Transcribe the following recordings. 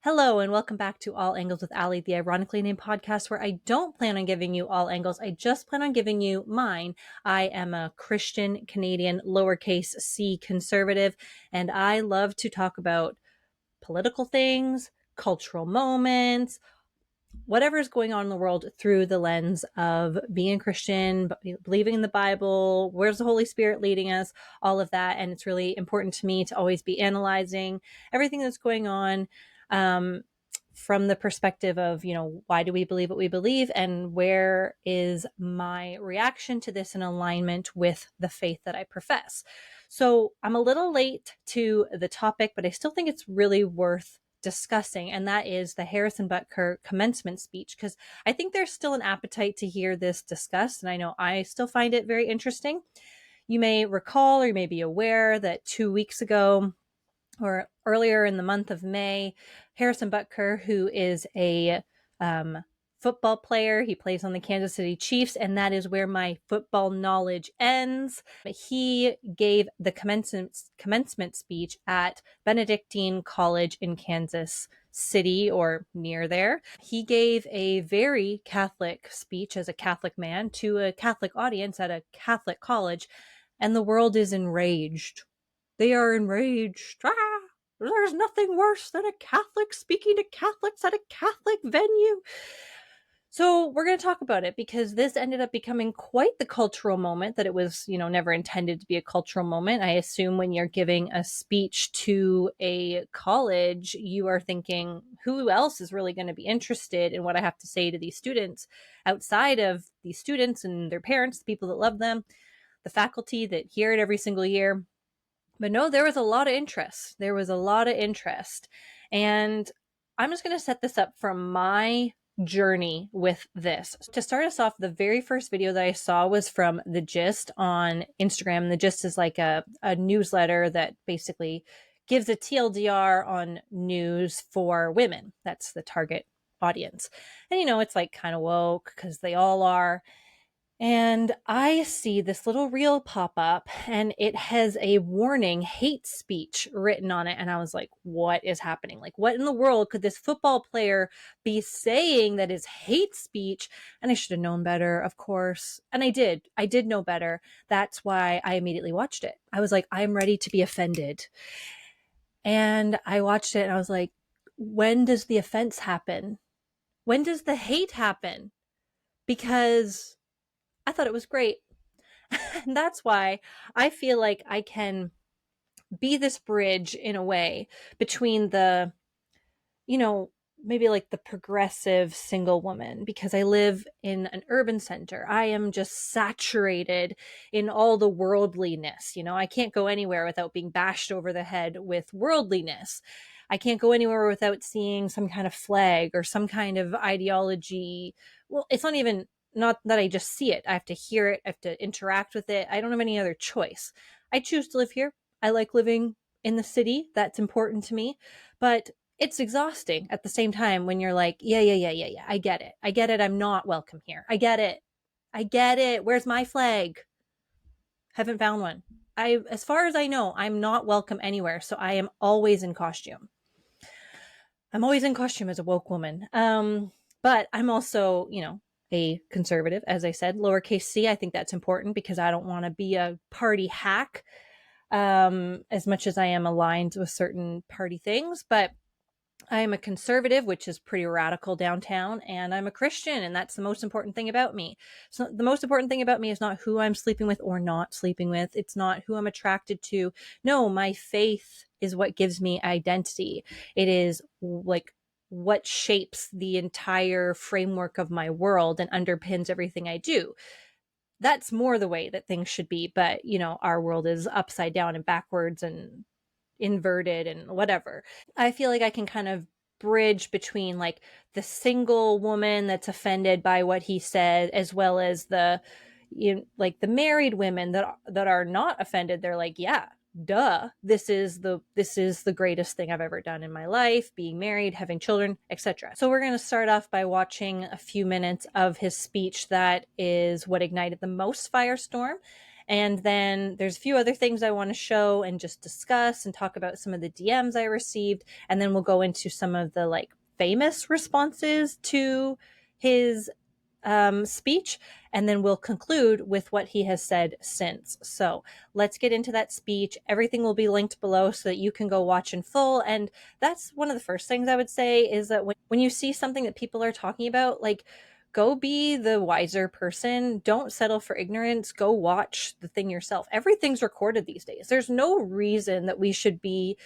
Hello, and welcome back to All Angles with Allie, the ironically named podcast where I don't plan on giving you all angles. I just plan on giving you mine. I am a Christian Canadian lowercase c conservative, and I love to talk about political things, cultural moments, whatever's going on in the world through the lens of being a Christian, believing in the Bible, where's the Holy Spirit leading us, all of that. And it's really important to me to always be analyzing everything that's going on um, from the perspective of, why do we believe what we believe and where is my reaction to this in alignment with the faith that I profess. So I'm a little late to the topic, but I still think it's really worth discussing, and that is the Harrison Butker commencement speech, because I think there's still an appetite to hear this discussed, and I know I still find it very interesting. You may recall or you may be aware that 2 weeks ago, or earlier in the month of May, Harrison Butker, who is a football player, he plays on the Kansas City Chiefs, and that is where my football knowledge ends. He gave the commencement speech at Benedictine College in Kansas City, or near there. He gave a very Catholic speech as a Catholic man to a Catholic audience at a Catholic college, and the world is enraged. They are enraged. There's nothing worse than a Catholic speaking to Catholics at a Catholic venue. So we're going to talk about it because this ended up becoming quite the cultural moment that it was, never intended to be a cultural moment. I assume when you're giving a speech to a college, you are thinking, who else is really going to be interested in what I have to say to these students outside of these students and their parents, the people that love them, the faculty that hear it every single year. But no, there was a lot of interest. And I'm just going to set this up from my journey with this. To start us off, the very first video that I saw was from The Gist on Instagram. The Gist is like a newsletter that basically gives a TLDR on news for women. That's the target audience. And it's like kind of woke because they all are. And I see this little reel pop up and it has a warning hate speech written on it. And I was like, what is happening? Like, what in the world could this football player be saying that is hate speech? And I should have known better, of course. And I did know better. That's why I immediately watched it. I was like, I'm ready to be offended. And I watched it and I was like, when does the offense happen? When does the hate happen? Because I thought it was great. And that's why I feel like I can be this bridge in a way between the, maybe like the progressive single woman, because I live in an urban center. I am just saturated in all the worldliness. I can't go anywhere without being bashed over the head with worldliness. I can't go anywhere without seeing some kind of flag or some kind of ideology. Well, it's not that I just see it. I have to hear it. I have to interact with it. I don't have any other choice. I choose to live here. I like living in the city. That's important to me. But it's exhausting at the same time when you're like, yeah. I get it. I'm not welcome here. I get it. Where's my flag? Haven't found one. As far as I know, I'm not welcome anywhere. So I am always in costume. I'm always in costume as a woke woman. But I'm also, a conservative, as I said, lowercase c. I think that's important because I don't want to be a party hack as much as I am aligned with certain party things. But I am a conservative, which is pretty radical downtown, and I'm a Christian, and that's the most important thing about me. So the most important thing about me is not who I'm sleeping with or not sleeping with. It's not who I'm attracted to. No, my faith is what gives me identity. It is like what shapes the entire framework of my world and underpins everything I do. That's more the way that things should be. But, our world is upside down and backwards and inverted and whatever. I feel like I can kind of bridge between like the single woman that's offended by what he said, as well as the like the married women that are not offended. They're like, yeah, duh, this is the greatest thing I've ever done in my life, being married, having children, etc. So we're going to start off by watching a few minutes of his speech. That is what ignited the most firestorm. And then there's a few other things I want to show and just discuss and talk about some of the DMs I received. And then we'll go into some of the like famous responses to his speech, and then we'll conclude with what he has said since. So let's get into that speech. Everything will be linked below so that you can go watch in full. And that's one of the first things I would say, is that when you see something that people are talking about, like, go be the wiser person. Don't settle for ignorance. Go watch the thing yourself. Everything's recorded these days. There's no reason that we should be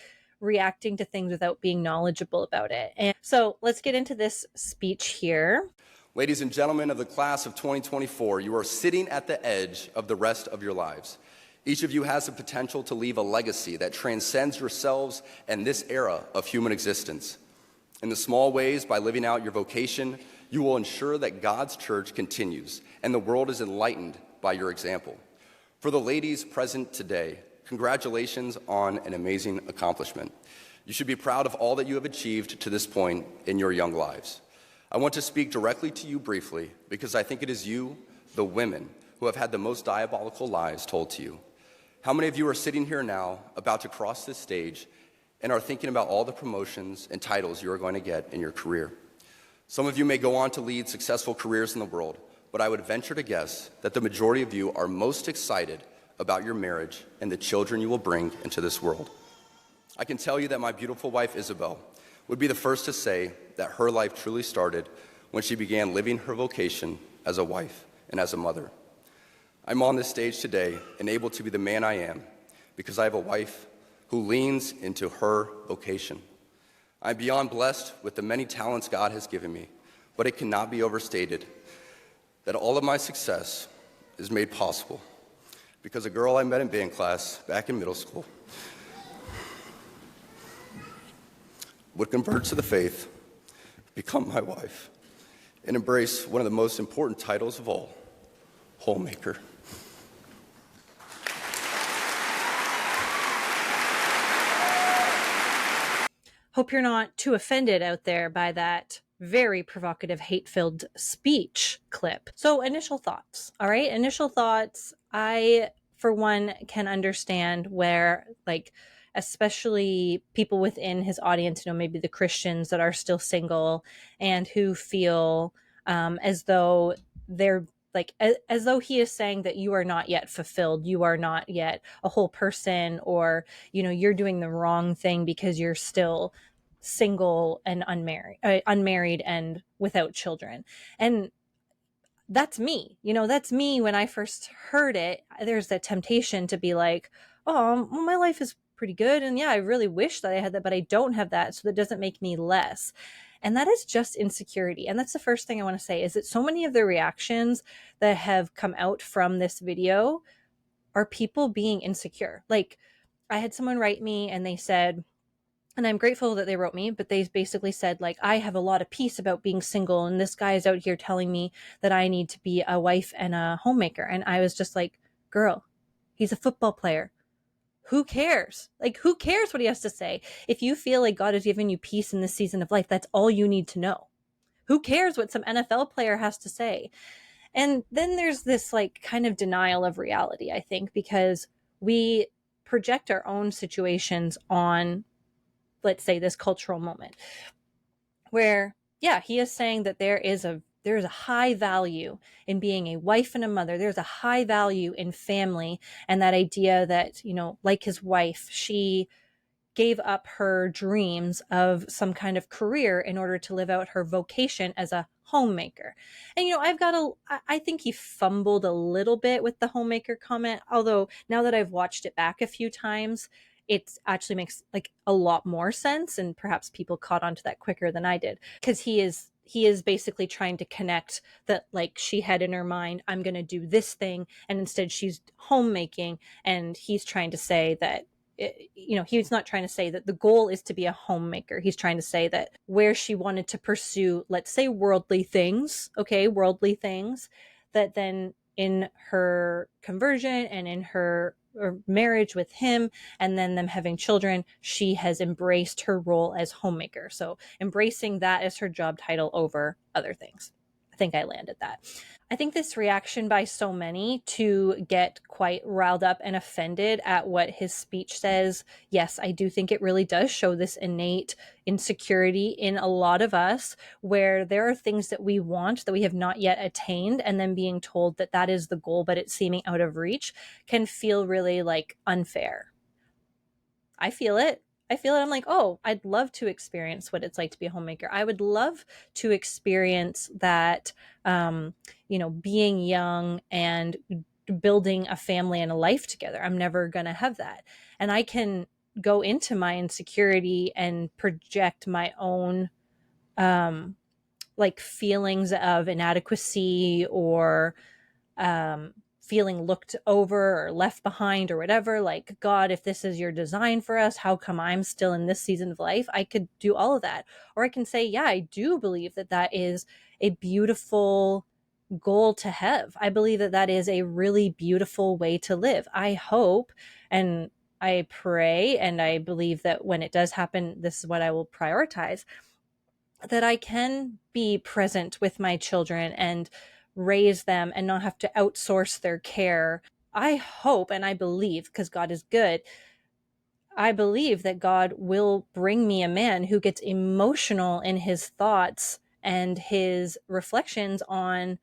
reacting to things without being knowledgeable about it. And so let's get into this speech here. Ladies and gentlemen of the class of 2024, you are sitting at the edge of the rest of your lives. Each of you has the potential to leave a legacy that transcends yourselves and this era of human existence. In the small ways, by living out your vocation, you will ensure that God's church continues and the world is enlightened by your example. For the ladies present today, congratulations on an amazing accomplishment. You should be proud of all that you have achieved to this point in your young lives. I want to speak directly to you briefly because I think it is you, the women, who have had the most diabolical lies told to you. How many of you are sitting here now, about to cross this stage, and are thinking about all the promotions and titles you are going to get in your career? Some of you may go on to lead successful careers in the world, but I would venture to guess that the majority of you are most excited about your marriage and the children you will bring into this world. I can tell you that my beautiful wife, Isabel, would be the first to say that her life truly started when she began living her vocation as a wife and as a mother. I'm on this stage today and able to be the man I am because I have a wife who leans into her vocation. I'm beyond blessed with the many talents God has given me, but it cannot be overstated that all of my success is made possible because a girl I met in band class back in middle school would convert to the faith, become my wife, and embrace one of the most important titles of all, homemaker. Hope you're not too offended out there by that very provocative, hate-filled speech clip. So initial thoughts, all right? Initial thoughts, I, for one, can understand where, like, especially people within his audience, maybe the Christians that are still single and who feel as though they're like, as though he is saying that you are not yet fulfilled, you are not yet a whole person, or, you're doing the wrong thing because you're still single and unmarried and without children. And that's me, that's me. When I first heard it, there's that temptation to be like, oh, well, my life is pretty good. And yeah, I really wish that I had that, but I don't have that. So that doesn't make me less. And that is just insecurity. And that's the first thing I want to say, is that so many of the reactions that have come out from this video are people being insecure. Like, I had someone write me and they said, and I'm grateful that they wrote me, but they basically said, like, I have a lot of peace about being single, and this guy is out here telling me that I need to be a wife and a homemaker. And I was just like, girl, he's a football player. Who cares? Like, who cares what he has to say? If you feel like God has given you peace in this season of life, that's all you need to know. Who cares what some NFL player has to say? And then there's this like kind of denial of reality, I think, because we project our own situations on, let's say, this cultural moment where, yeah, he is saying that there is a high value in being a wife and a mother. There's a high value in family, and that idea that, like his wife, she gave up her dreams of some kind of career in order to live out her vocation as a homemaker. And, I think he fumbled a little bit with the homemaker comment, although now that I've watched it back a few times, it actually makes like a lot more sense, and perhaps people caught on to that quicker than I did, because he is basically trying to connect that, like, she had in her mind, I'm going to do this thing, and instead she's homemaking, and he's trying to say that, he's not trying to say that the goal is to be a homemaker. He's trying to say that where she wanted to pursue, let's say, worldly things, that then in her conversion and in her marriage with him, and then them having children, she has embraced her role as homemaker. So embracing that as her job title over other things. I think I landed that. I think this reaction by so many to get quite riled up and offended at what his speech says, yes, I do think it really does show this innate insecurity in a lot of us, where there are things that we want that we have not yet attained, and then being told that that is the goal, but it's seeming out of reach, can feel really like unfair. I feel it. I feel it. I'm like, oh, I'd love to experience what it's like to be a homemaker. I would love to experience that, being young and building a family and a life together. I'm never going to have that. And I can go into my insecurity and project my own, like feelings of inadequacy or feeling looked over or left behind or whatever. Like, God, if this is your design for us, how come I'm still in this season of life? I could do all of that. Or I can say, yeah, I do believe that that is a beautiful goal to have. I believe that that is a really beautiful way to live. I hope and I pray and I believe that when it does happen, this is what I will prioritize, that I can be present with my children and raise them and not have to outsource their care. I hope and I believe, because God is good, I believe that God will bring me a man who gets emotional in his thoughts and his reflections on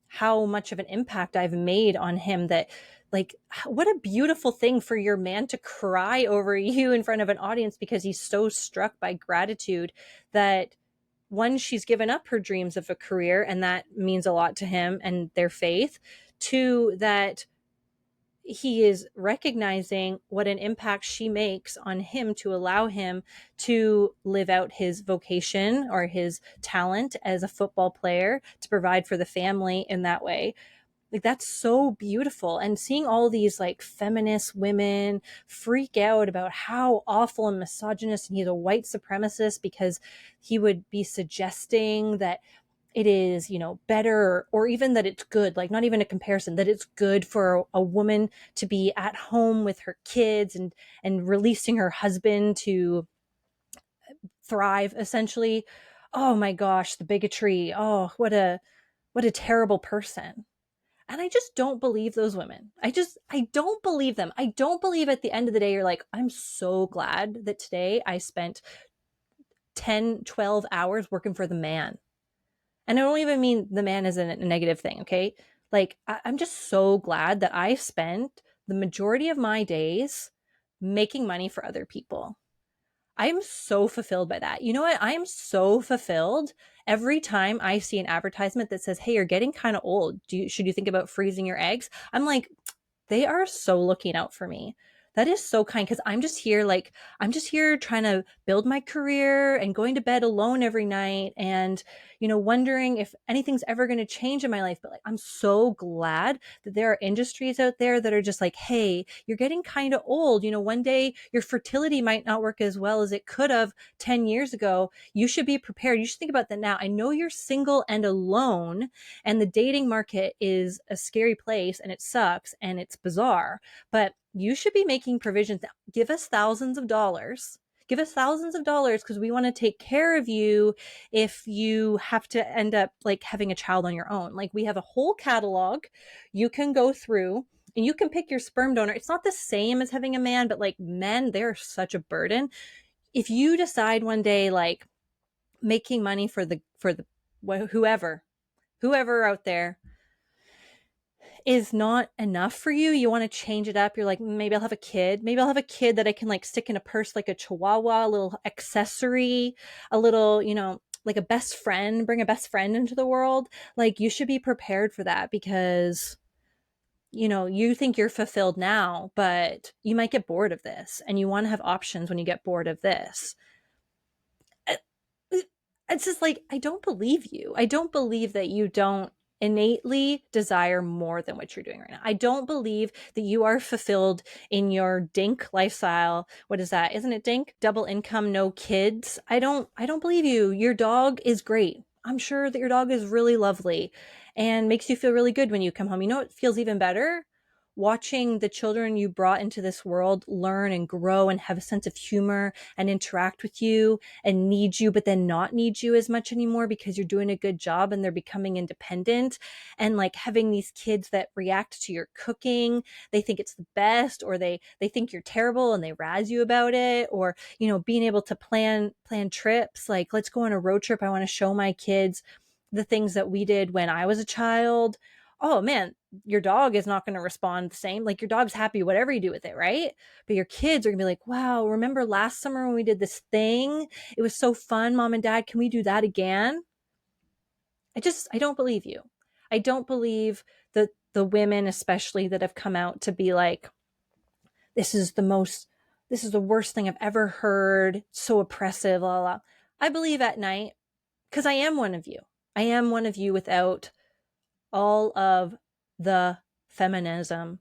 how much of an impact I've made on him. That, like, what a beautiful thing for your man to cry over you in front of an audience because he's so struck by gratitude that, one, she's given up her dreams of a career, and that means a lot to him and their faith. Two, that he is recognizing what an impact she makes on him to allow him to live out his vocation or his talent as a football player to provide for the family in that way. Like, that's so beautiful. And seeing all these like feminist women freak out about how awful and misogynist, and he's a white supremacist because he would be suggesting that it is, better, or even that it's good, like not even a comparison, that it's good for a woman to be at home with her kids and releasing her husband to thrive, essentially. Oh my gosh, the bigotry. Oh, what a terrible person. And I just don't believe those women. I don't believe them. I don't believe at the end of the day, you're like, I'm so glad that today I spent 10, 12 hours working for the man. And I don't even mean the man as a negative thing, okay? Like, I'm just so glad that I spent the majority of my days making money for other people. I am so fulfilled by that. You know what? I am so fulfilled every time I see an advertisement that says, hey, you're getting kind of old. Should you think about freezing your eggs? I'm like, they are so looking out for me. That is so kind, because I'm just here trying to build my career and going to bed alone every night and, wondering if anything's ever going to change in my life. But like, I'm so glad that there are industries out there that are just like, hey, you're getting kind of old. One day your fertility might not work as well as it could have 10 years ago. You should be prepared. You should think about that now. I know you're single and alone, and the dating market is a scary place and it sucks and it's bizarre, but you should be making provisions. Give us thousands of dollars. Give us thousands of dollars because we want to take care of you if you have to end up like having a child on your own. Like, we have a whole catalog you can go through and you can pick your sperm donor. It's not the same as having a man, but like, men, they're such a burden. If you decide one day, like, making money for the whoever out there is not enough for you, you want to change it up. You're like, maybe I'll have a kid. Maybe I'll have a kid that I can like stick in a purse like a chihuahua, a little accessory, a little, like a best friend, bring a best friend into the world. Like, you should be prepared for that because, you think you're fulfilled now, but you might get bored of this, and you want to have options when you get bored of this. It's just like, I don't believe you. I don't believe that you don't innately desire more than what you're doing right now. I don't believe that you are fulfilled in your dink lifestyle. What is that? Isn't it dink? Double income, no kids. I don't believe you. Your dog is great. I'm sure that your dog is really lovely and makes you feel really good when you come home. You know what feels even better? watching the children you brought into this world learn and grow and have a sense of humor and interact with you and need you, but then not need you as much anymore because you're doing a good job and they're becoming independent. And like having these kids that react to your cooking, they think it's the best, or they think you're terrible and they razz you about it. Or, you know, being able to plan trips, like, let's go on a road trip. I want to show my kids the things that we did when I was a child. Oh man, your dog is not going to respond the same. Like, your dog's happy whatever you do with it, right? But your kids are going to be like, wow, remember last summer when we did this thing? It was so fun, mom and dad. Can we do that again? I don't believe you. I don't believe that the women, especially, that have come out to be like, this is the worst thing I've ever heard. So oppressive, la la. I believe at night, because I am one of you. I am one of you without all of the feminism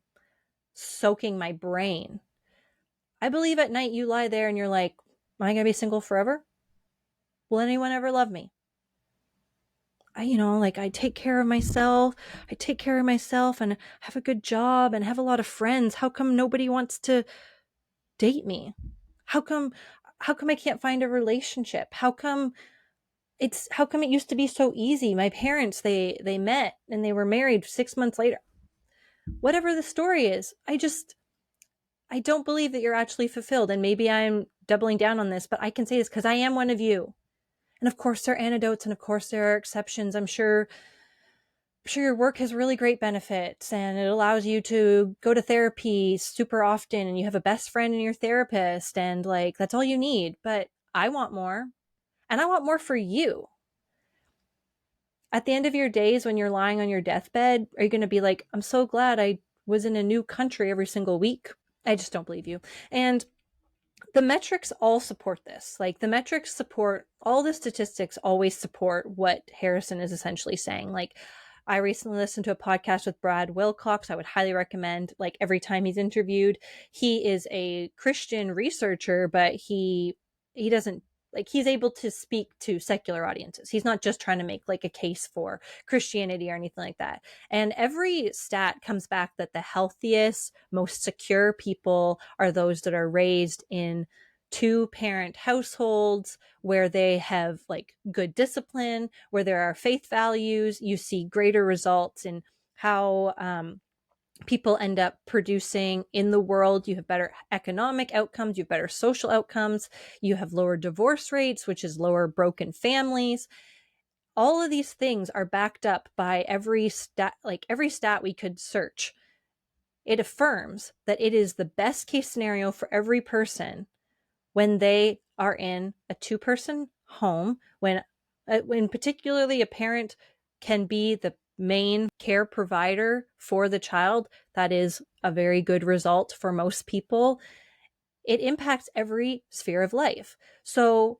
soaking my brain. I believe at night you lie there and you're like, am I going to be single forever? Will anyone ever love me? I take care of myself. I take care of myself and have a good job and have a lot of friends. How come nobody wants to date me? How come I can't find a relationship? How come it used to be so easy? My parents, they met and they were married 6 months later. Whatever the story is, I don't believe that you're actually fulfilled. And maybe I'm doubling down on this, but I can say this because I am one of you. And of course there are anecdotes and of course there are exceptions. I'm sure your work has really great benefits and it allows you to go to therapy super often and you have a best friend in your therapist and like that's all you need. But I want more, and I want more for you. At the end of your days, when you're lying on your deathbed, are you going to be like, I'm so glad I was in a new country every single week? I just don't believe you. And the metrics all support this. Like, the metrics support, all the statistics always support what Harrison is essentially saying. Like, I recently listened to a podcast with Brad Wilcox. I would highly recommend, like, every time he's interviewed. He is a Christian researcher, but he doesn't, like, he's able to speak to secular audiences. He's not just trying to make like a case for Christianity or anything like that. And every stat comes back that the healthiest, most secure people are those that are raised in two-parent households where they have like good discipline, where there are faith values. You see greater results in how people end up producing in the world. You have better economic outcomes, you have better social outcomes, you have lower divorce rates, which is lower broken families. All of these things are backed up by every stat we could search. It affirms that it is the best case scenario for every person when they are in a two-person home, when particularly a parent can be the main care provider for the child. That is a very good result for most people. It impacts every sphere of life. So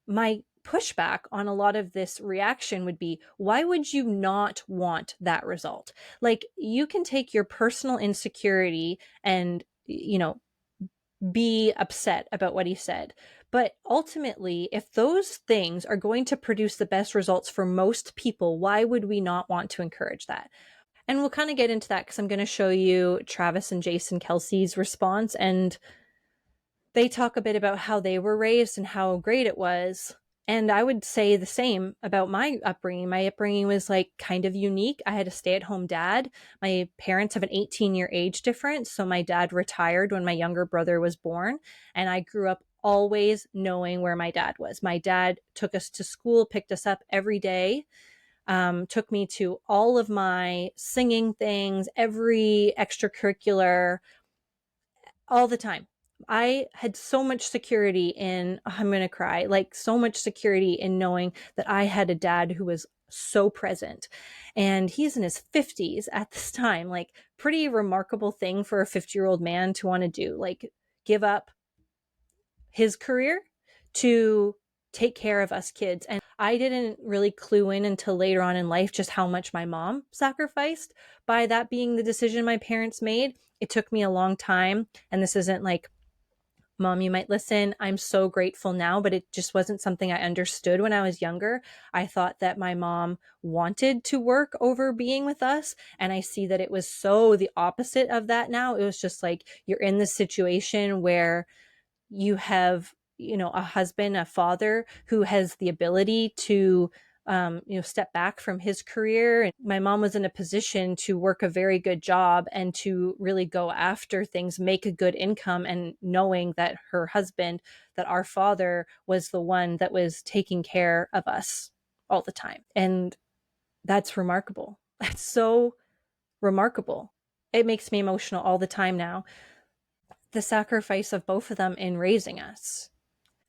my pushback on a lot of this reaction would be, why would you not want that result? Like, you can take your personal insecurity and, be upset about what he said. But ultimately, if those things are going to produce the best results for most people, why would we not want to encourage that? And we'll kind of get into that because I'm going to show you Travis and Jason Kelsey's response. And they talk a bit about how they were raised and how great it was. And I would say the same about my upbringing. My upbringing was like kind of unique. I had a stay-at-home dad. My parents have an 18-year age difference. So my dad retired when my younger brother was born. And I grew up always knowing where my dad was. My dad took us to school, picked us up every day, took me to all of my singing things, every extracurricular, all the time. I had so much security in, I'm going to cry, like so much security in knowing that I had a dad who was so present. And he's in his 50s at this time, like pretty remarkable thing for a 50-year-old man to want to do, like give up his career to take care of us kids. And I didn't really clue in until later on in life just how much my mom sacrificed by that being the decision my parents made. It took me a long time. And this isn't like Mom, you might listen. I'm so grateful now, but it just wasn't something I understood when I was younger. I thought that my mom wanted to work over being with us. And I see that it was so the opposite of that now. It was just like you're in this situation where you have, a husband, a father who has the ability to step back from his career. And my mom was in a position to work a very good job and to really go after things, make a good income, and knowing that her husband, that our father, was the one that was taking care of us all the time. And that's remarkable. That's so remarkable. It makes me emotional all the time now. The sacrifice of both of them in raising us.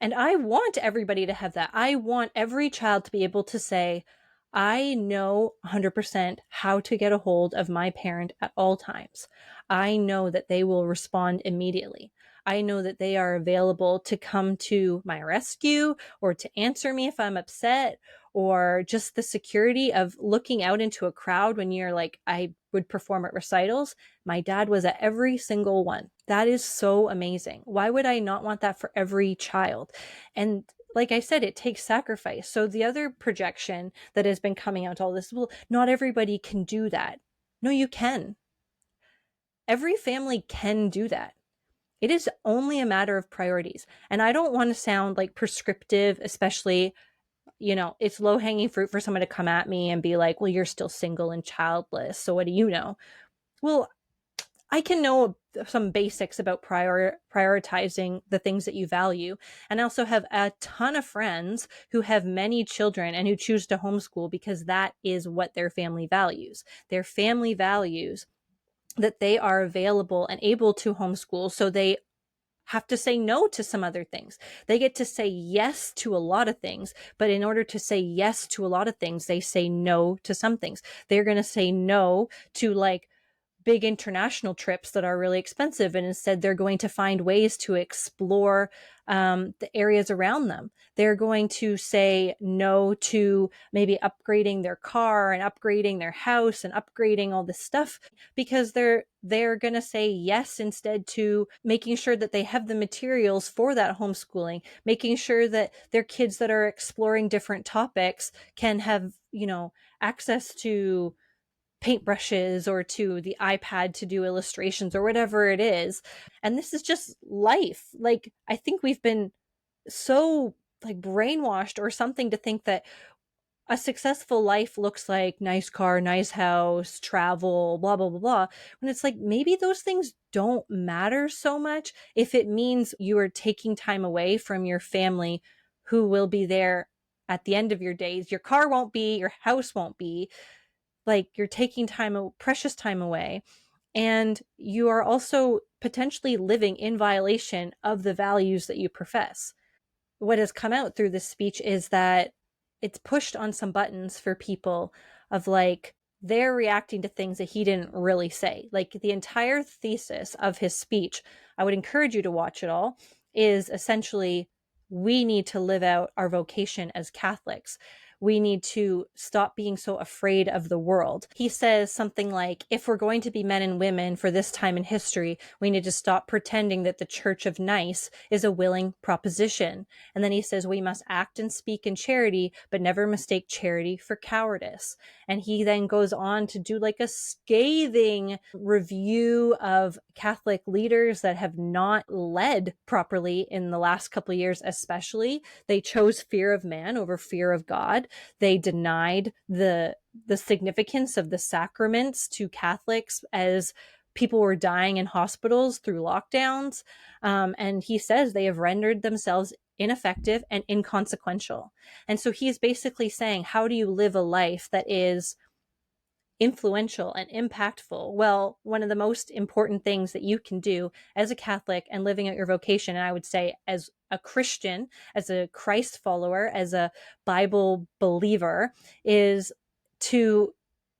And I want everybody to have that. I want every child to be able to say, I know 100% how to get a hold of my parent at all times. I know that they will respond immediately. I know that they are available to come to my rescue or to answer me if I'm upset, or just the security of looking out into a crowd when you're like, I would perform at recitals. My dad was at every single one. That is so amazing. Why would I not want that for every child? And like I said, it takes sacrifice. So the other projection that has been coming out to all this, well, not everybody can do that. No, you can. Every family can do that. It is only a matter of priorities. And I don't want to sound like prescriptive, especially, it's low hanging fruit for someone to come at me and be like, well, you're still single and childless, so what do you know? Well, I can know some basics about prioritizing the things that you value. And I also have a ton of friends who have many children and who choose to homeschool because that is what their family values. Their family values that they are available and able to homeschool, so they have to say no to some other things. They get to say yes to a lot of things, but in order to say yes to a lot of things, they say no to some things. They're going to say no to like big international trips that are really expensive, and instead they're going to find ways to explore the areas around them. They're going to say no to maybe upgrading their car and upgrading their house and upgrading all this stuff, because they're going to say yes instead to making sure that they have the materials for that homeschooling, making sure that their kids that are exploring different topics can have, access to paintbrushes or to the iPad to do illustrations or whatever it is. And this is just life. Like, I think we've been so like brainwashed or something to think that a successful life looks like nice car, nice house, travel, blah, blah, blah, blah. When it's like, maybe those things don't matter so much if it means you are taking time away from your family who will be there at the end of your days. Your car won't be, your house won't be. Like, you're taking time, precious time away, and you are also potentially living in violation of the values that you profess. What has come out through this speech is that it's pushed on some buttons for people of like, they're reacting to things that he didn't really say. Like, the entire thesis of his speech, I would encourage you to watch it all, is essentially, we need to live out our vocation as Catholics. We need to stop being so afraid of the world. He says something like, if we're going to be men and women for this time in history, we need to stop pretending that the Church of Nice is a willing proposition. And then he says, we must act and speak in charity, but never mistake charity for cowardice. And he then goes on to do like a scathing review of Catholic leaders that have not led properly in the last couple of years, especially. They chose fear of man over fear of God. They denied the significance of the sacraments to Catholics as people were dying in hospitals through lockdowns. And he says they have rendered themselves ineffective and inconsequential. And so he's basically saying, how do you live a life that is influential and impactful? Well, one of the most important things that you can do as a Catholic and living out your vocation, and I would say as a Christian, as a Christ follower, as a Bible believer, is to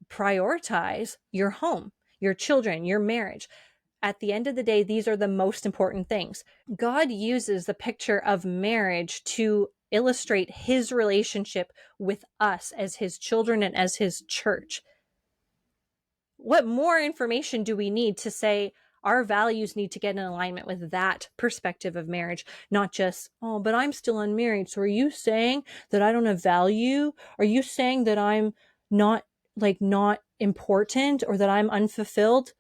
prioritize your home, your children, your marriage. At the end of the day, these are the most important things. God uses the picture of marriage to illustrate his relationship with us as his children and as his church. What more information do we need to say, Our values need to get in alignment with that perspective of marriage, not just, oh, but I'm still unmarried. So are you saying that I don't have value? Are you saying that I'm not not important or that I'm unfulfilled?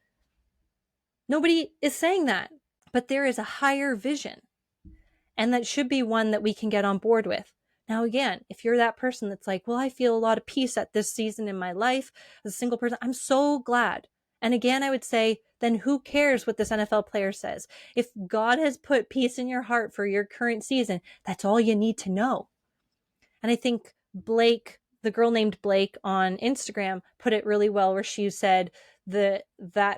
Nobody is saying that, but there is a higher vision, and that should be one that we can get on board with. Now, again, if you're that person that's like, well, I feel a lot of peace at this season in my life as a single person, I'm so glad. And again, I would say, then who cares what this NFL player says? If God has put peace in your heart for your current season, that's all you need to know. And I think Blake, the girl named Blake on Instagram, put it really well, where she said that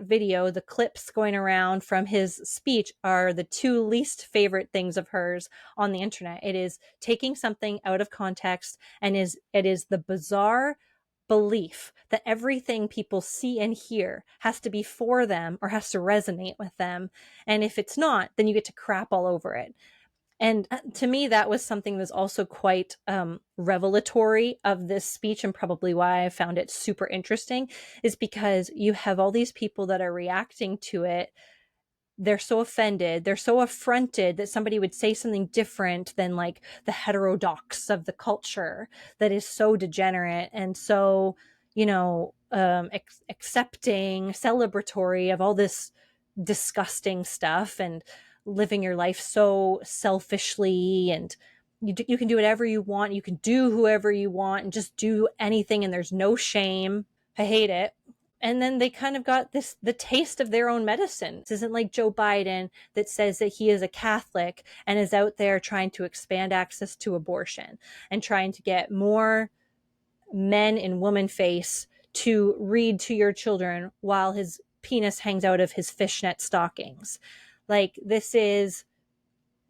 video, the clips going around from his speech, are the two least favorite things of hers on the internet. It is taking something out of context, and it is the bizarre belief that everything people see and hear has to be for them or has to resonate with them. And if it's not, then you get to crap all over it. And to me, that was something that was also quite revelatory of this speech, and probably why I found it super interesting, is because you have all these people that are reacting to it. They're so offended, they're so affronted that somebody would say something different than like the heterodox of the culture that is so degenerate and so, accepting, celebratory of all this disgusting stuff, and living your life so selfishly, and you can do whatever you want, you can do whoever you want and just do anything, and there's no shame. I hate it. And then they kind of got the taste of their own medicine. This isn't like Joe Biden that says that he is a Catholic and is out there trying to expand access to abortion and trying to get more men in woman face to read to your children while his penis hangs out of his fishnet stockings. Like, this is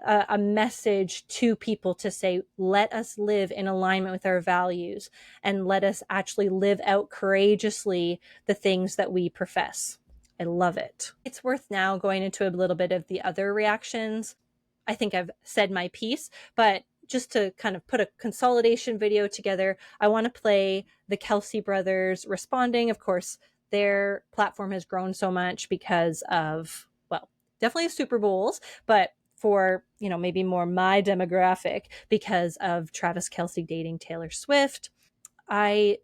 a message to people to say, let us live in alignment with our values, and let us actually live out courageously the things that we profess. I love it. It's worth now going into a little bit of the other reactions. I think I've said my piece, but just to kind of put a consolidation video together, I want to play the Kelsey brothers responding. Of course, their platform has grown so much because of, well, definitely Super Bowls, but for, maybe more my demographic, because of Travis Kelce dating Taylor Swift. I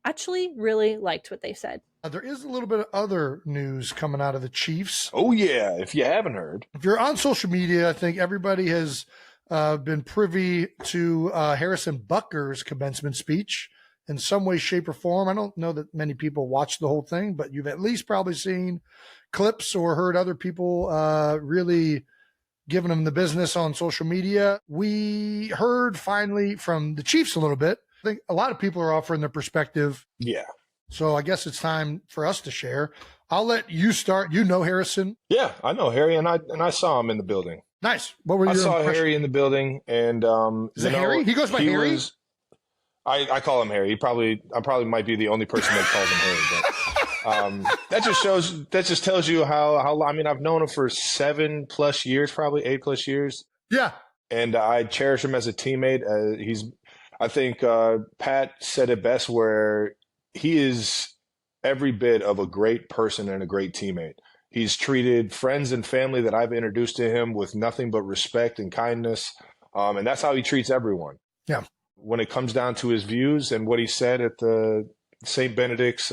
actually really liked what they said. There is a little bit of other news coming out of the Chiefs. Oh, yeah, if you haven't heard. If you're on social media, I think everybody has been privy to Harrison Butker's commencement speech in some way, shape, or form. I don't know that many people watched the whole thing, but you've at least probably seen clips or heard other people really giving them the business on social media. We heard finally from the Chiefs a little bit. I think a lot of people are offering their perspective. Yeah. So I guess it's time for us to share. I'll let you start. You know Harrison. Yeah, I know Harry, and I saw him in the building. Nice. What were your I saw impressions? Harry in the building, and Is it Harry? He goes by Harry? I call him Harry. I probably might be the only person that calls him Harry, but that just tells you how I mean, I've known him for 7+ years, probably 8+ years. Yeah. And I cherish him as a teammate. I think Pat said it best, where he is every bit of a great person and a great teammate. He's treated friends and family that I've introduced to him with nothing but respect and kindness. And that's how he treats everyone. Yeah. When it comes down to his views and what he said at the St. Benedict's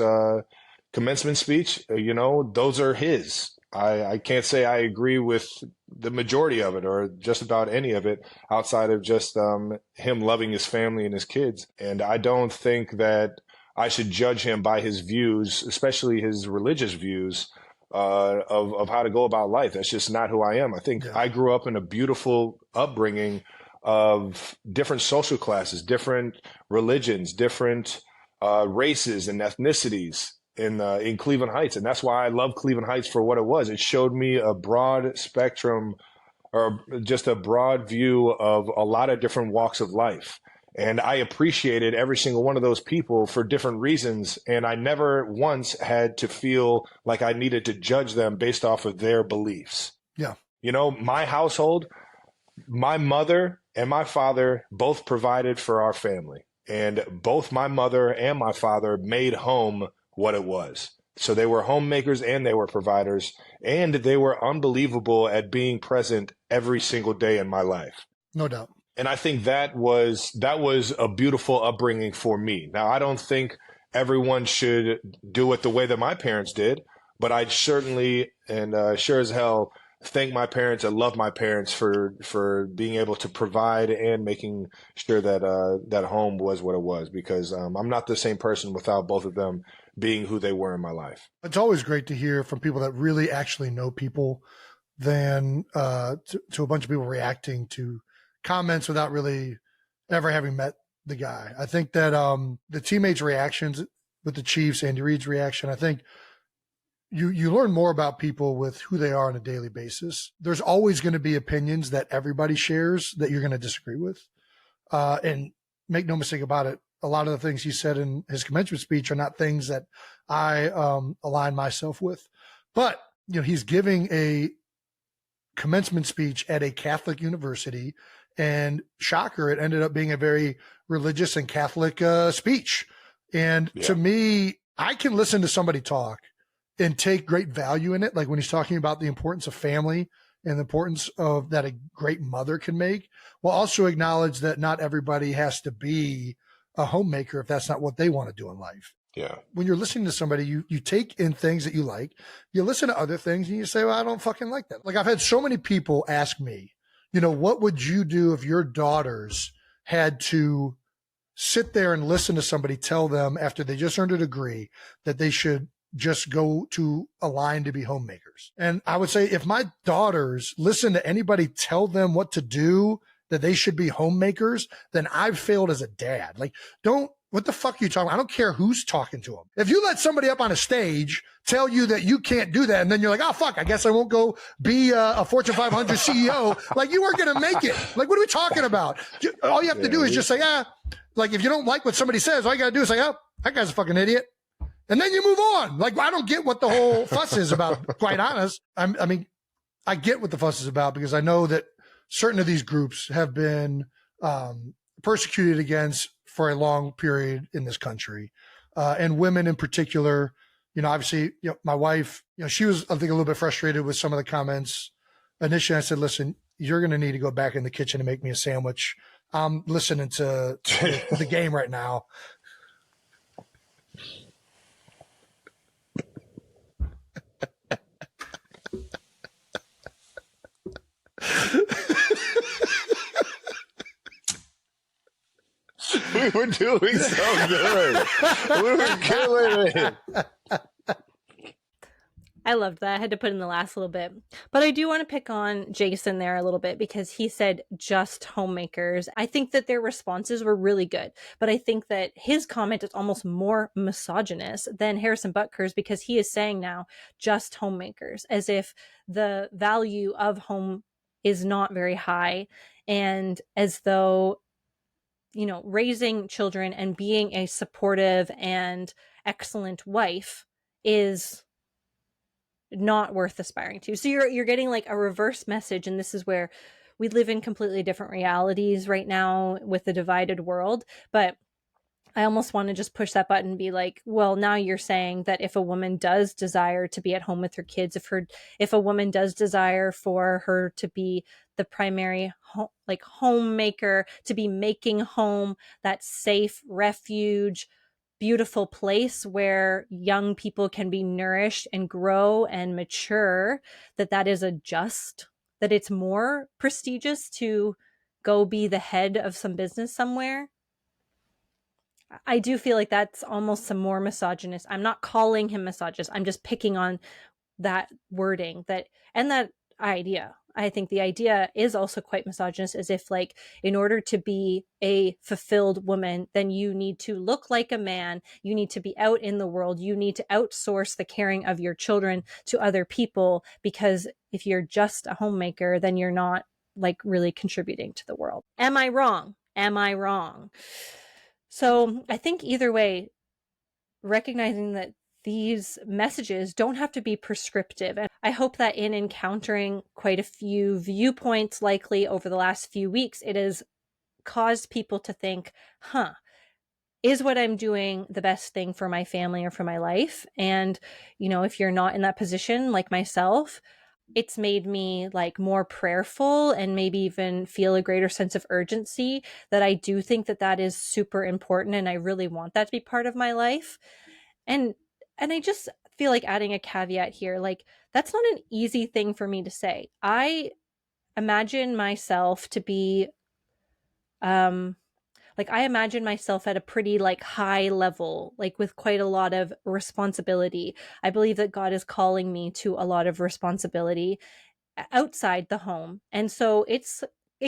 commencement speech, those are his. I can't say I agree with the majority of it or just about any of it outside of just him loving his family and his kids. And I don't think that I should judge him by his views, especially his religious views of how to go about life. That's just not who I am. I think I grew up in a beautiful upbringing of different social classes, different religions, different races and ethnicities in Cleveland Heights. And that's why I love Cleveland Heights for what it was. It showed me a broad spectrum, or just a broad view of a lot of different walks of life. And I appreciated every single one of those people for different reasons. And I never once had to feel like I needed to judge them based off of their beliefs. Yeah. My household, my mother and my father both provided for our family. And both my mother and my father made home what it was. So they were homemakers and they were providers, and they were unbelievable at being present every single day in my life. No doubt. And I think that was a beautiful upbringing for me. Now, I don't think everyone should do it the way that my parents did, but I certainly and sure as hell thank my parents and love my parents for being able to provide and making sure that that home was what it was, because I'm not the same person without both of them being who they were in my life. It's always great to hear from people that really actually know people than to a bunch of people reacting to comments without really ever having met the guy. I think that the teammates' reactions with the Chiefs, Andy Reid's reaction, I think you learn more about people with who they are on a daily basis. There's always going to be opinions that everybody shares that you're going to disagree with. And make no mistake about it, a lot of the things he said in his commencement speech are not things that I align myself with. But, you know, he's giving a commencement speech at a Catholic university, and shocker, it ended up being a very religious and Catholic speech. And to me, I can listen to somebody talk and take great value in it. Like when he's talking about the importance of family and the importance of that a great mother can make, while also acknowledge that not everybody has to be a homemaker if that's not what they want to do in life. Yeah. When you're listening to somebody, you take in things that you like, you listen to other things and you say, well, I don't fucking like that. Like I've had so many people ask me, you know, what would you do if your daughters had to sit there and listen to somebody tell them after they just earned a degree that they should just go to a line to be homemakers? And I would say if my daughters listen to anybody tell them what to do, that they should be homemakers, then I've failed as a dad. Like, what the fuck are you talking about? I don't care who's talking to them. If you let somebody up on a stage tell you that you can't do that, and then you're like, oh, fuck, I guess I won't go be a Fortune 500 CEO, like you weren't going to make it. Like, what are we talking about? All you have to do is just say, like if you don't like what somebody says, all you got to do is say, oh, that guy's a fucking idiot. And then you move on. Like, I don't get what the whole fuss is about, quite honest. I mean, I get what the fuss is about because I know that certain of these groups have been persecuted against for a long period in this country. And women in particular, you know, obviously, you know, my wife, you know, she was, I think, a little bit frustrated with some of the comments. Initially, I said, listen, you're going to need to go back in the kitchen and make me a sandwich. I'm listening to the game right now. We were doing so good. We were killing it. I loved that. I had to put in the last little bit. But I do want to pick on Jason there a little bit because he said just homemakers. I think that their responses were really good. But I think that his comment is almost more misogynist than Harrison Butker's because he is saying now just homemakers, as if the value of home is not very high, and as though, you know, raising children and being a supportive and excellent wife is not worth aspiring to. So you're getting like a reverse message, and this is where we live in completely different realities right now with the divided world. But I almost want to just push that button and be like, well, now you're saying that if a woman does desire to be at home with her kids, if a woman does desire for her to be the primary homemaker, to be making home that safe refuge, beautiful place where young people can be nourished and grow and mature, that is that it's more prestigious to go be the head of some business somewhere. I do feel like that's almost some more misogynist. I'm not calling him misogynist. I'm just picking on that wording and that idea. I think the idea is also quite misogynist, as if like, in order to be a fulfilled woman, then you need to look like a man. You need to be out in the world. You need to outsource the caring of your children to other people, because if you're just a homemaker, then you're not like really contributing to the world. Am I wrong? Am I wrong? So I think either way, recognizing that these messages don't have to be prescriptive. And I hope that in encountering quite a few viewpoints likely over the last few weeks, it has caused people to think, is what I'm doing the best thing for my family or for my life? And, if you're not in that position like myself, it's made me like more prayerful and maybe even feel a greater sense of urgency that I do think that that is super important. And I really want that to be part of my life. And, and I just feel like adding a caveat here, like that's not an easy thing for me to say. I imagine myself to be, um, like I imagine myself at a pretty like high level, like with quite a lot of responsibility. I believe that God is calling me to a lot of responsibility outside the home. And so it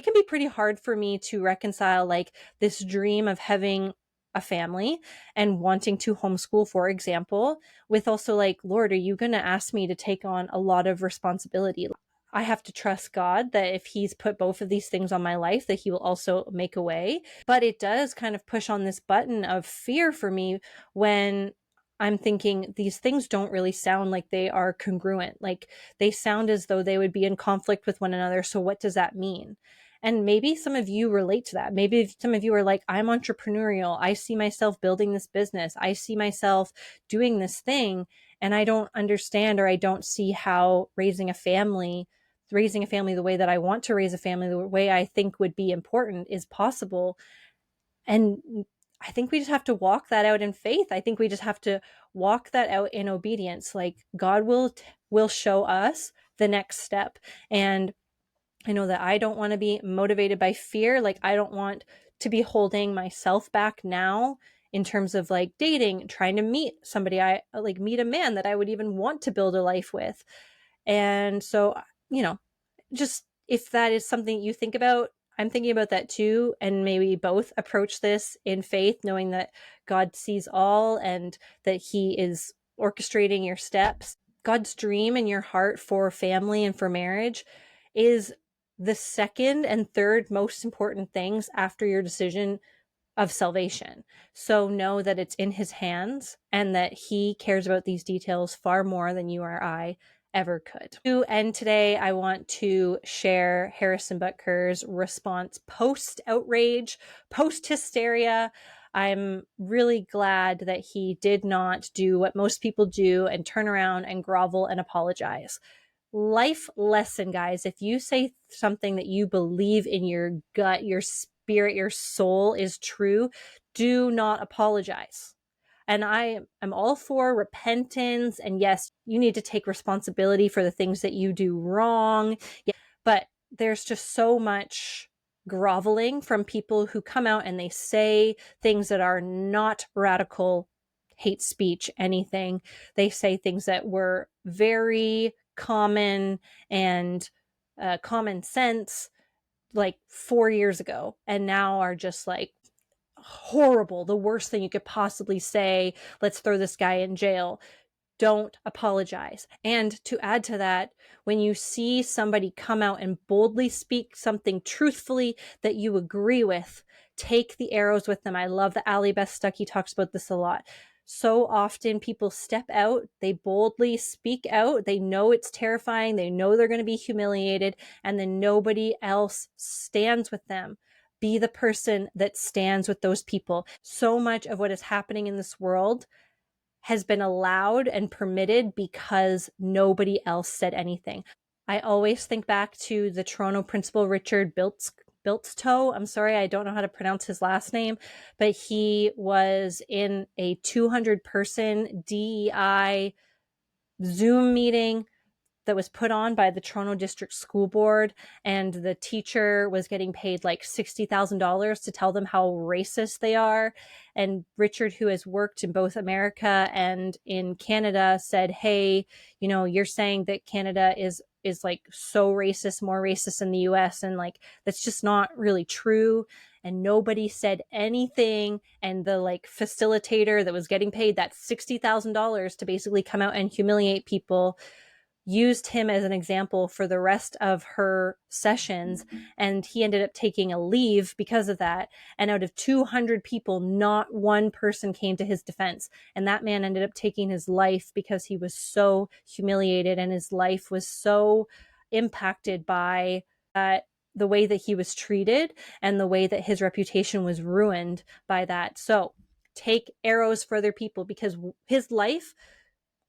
can be pretty hard for me to reconcile like this dream of having a family and wanting to homeschool, for example, with also like, Lord, are you going to ask me to take on a lot of responsibility? I have to trust God that if he's put both of these things on my life, that he will also make a way. But it does kind of push on this button of fear for me when I'm thinking these things don't really sound like they are congruent. Like they sound as though they would be in conflict with one another. So what does that mean? And maybe some of you relate to that. Maybe some of you are like, I'm entrepreneurial. I see myself building this business. I see myself doing this thing. And I don't understand, or I don't see how raising a family the way that I want to raise a family, the way I think would be important, is possible. And I think we just have to walk that out in faith. I think we just have to walk that out in obedience. Like God will show us the next step. And I know that I don't want to be motivated by fear. Like I don't want to be holding myself back now in terms of like dating, trying to meet somebody, I like meet a man that I would even want to build a life with. And so, you know, just if that is something you think about, I'm thinking about that too. And maybe both approach this in faith, knowing that God sees all and that he is orchestrating your steps. God's dream in your heart for family and for marriage is the second and third most important things after your decision of salvation. So know that it's in his hands and that he cares about these details far more than you or I ever could. And today I want to share Harrison Butker's response post outrage, post hysteria. I'm really glad that he did not do what most people do and turn around and grovel and apologize. Life lesson, guys. If you say something that you believe in your gut, your spirit, your soul is true, do not apologize. And I am all for repentance. And yes, you need to take responsibility for the things that you do wrong. Yeah, but there's just so much groveling from people who come out and they say things that are not radical hate speech, anything. They say things that were very common and common sense like 4 years ago, and now are just like horrible, the worst thing you could possibly say. Let's throw this guy in jail. Don't apologize. And to add to that, when you see somebody come out and boldly speak something truthfully that you agree with, take the arrows with them. I love that Allie Stuckey talks about this a lot. So often people step out, they boldly speak out, they know it's terrifying, they know they're going to be humiliated, and then nobody else stands with them. Be the person that stands with those people. So much of what is happening in this world has been allowed and permitted because nobody else said anything. I always think back to the Toronto principal, Richard Biltztoe. I'm sorry, I don't know how to pronounce his last name, but he was in a 200-person DEI Zoom meeting that was put on by the Toronto District School Board, and the teacher was getting paid like $60,000 to tell them how racist they are. And Richard, who has worked in both America and in Canada, said, hey, you're saying that Canada is like so racist, more racist than the US, and like that's just not really true. And nobody said anything. And the like facilitator that was getting paid that $60,000 to basically come out and humiliate people used him as an example for the rest of her sessions, and he ended up taking a leave because of that. And out of 200 people, not one person came to his defense, and that man ended up taking his life because he was so humiliated and his life was so impacted by the way that he was treated and the way that his reputation was ruined by that. So take arrows for other people, because his life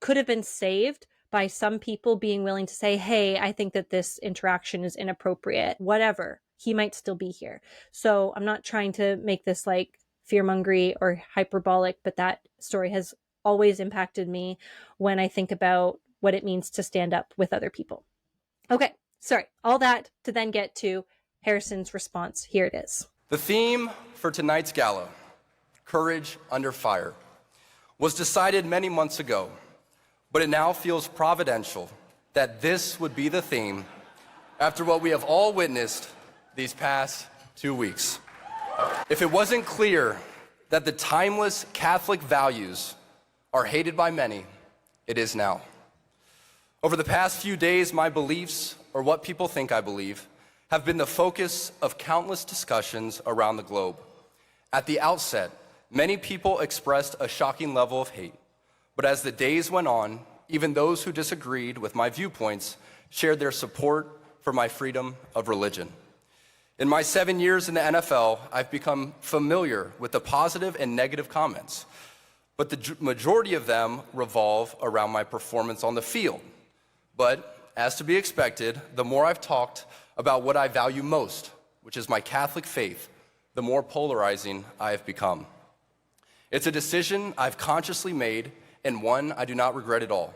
could have been saved by some people being willing to say, hey, I think that this interaction is inappropriate, whatever. He might still be here. So I'm not trying to make this like fearmongery or hyperbolic, but that story has always impacted me when I think about what it means to stand up with other people. Okay, sorry, all that to then get to Harrison's response. Here it is. The theme for tonight's gala, Courage Under Fire, was decided many months ago, but it now feels providential that this would be the theme after what we have all witnessed these past 2 weeks. If it wasn't clear that the timeless Catholic values are hated by many, it is now. Over the past few days, my beliefs, or what people think I believe, have been the focus of countless discussions around the globe. At the outset, many people expressed a shocking level of hate, but as the days went on, even those who disagreed with my viewpoints shared their support for my freedom of religion. In my 7 years in the NFL, I've become familiar with the positive and negative comments, but the majority of them revolve around my performance on the field. But as to be expected, the more I've talked about what I value most, which is my Catholic faith, the more polarizing I have become. It's a decision I've consciously made, and one I do not regret at all.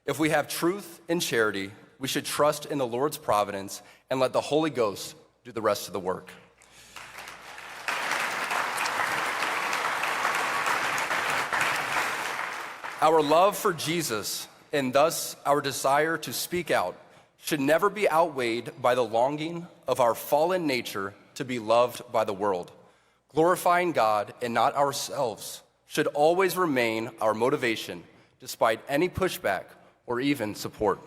If we have truth and charity, we should trust in the Lord's providence and let the Holy Ghost do the rest of the work. Our love for Jesus, and thus our desire to speak out, should never be outweighed by the longing of our fallen nature to be loved by the world. Glorifying God and not ourselves should always remain our motivation, despite any pushback or even support.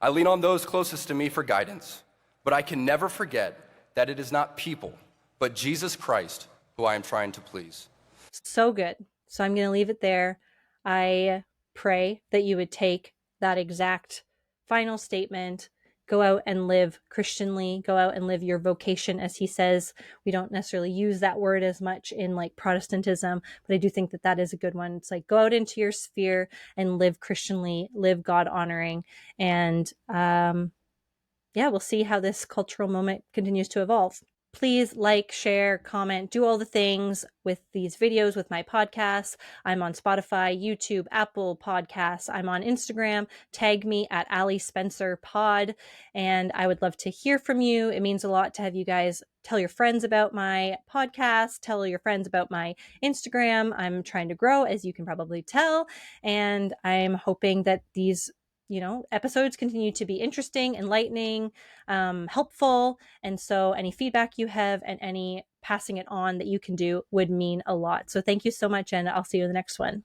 I lean on those closest to me for guidance, but I can never forget that it is not people, but Jesus Christ who I am trying to please. So good. So I'm going to leave it there. I pray that you would take that exact final statement, go out and live Christianly, go out and live your vocation, as he says. We don't necessarily use that word as much in like Protestantism, but I do think that that is a good one. It's like, go out into your sphere and live Christianly, live God honoring. And we'll see how this cultural moment continues to evolve. Please like, share, comment, do all the things with these videos, with my podcasts. I'm on Spotify, YouTube, Apple Podcasts. I'm on Instagram. Tag me at Allie Spencer Pod. And I would love to hear from you. It means a lot to have you guys tell your friends about my podcast, tell your friends about my Instagram. I'm trying to grow, as you can probably tell. And I'm hoping that these episodes continue to be interesting, enlightening, helpful. And so any feedback you have and any passing it on that you can do would mean a lot. So thank you so much, and I'll see you in the next one.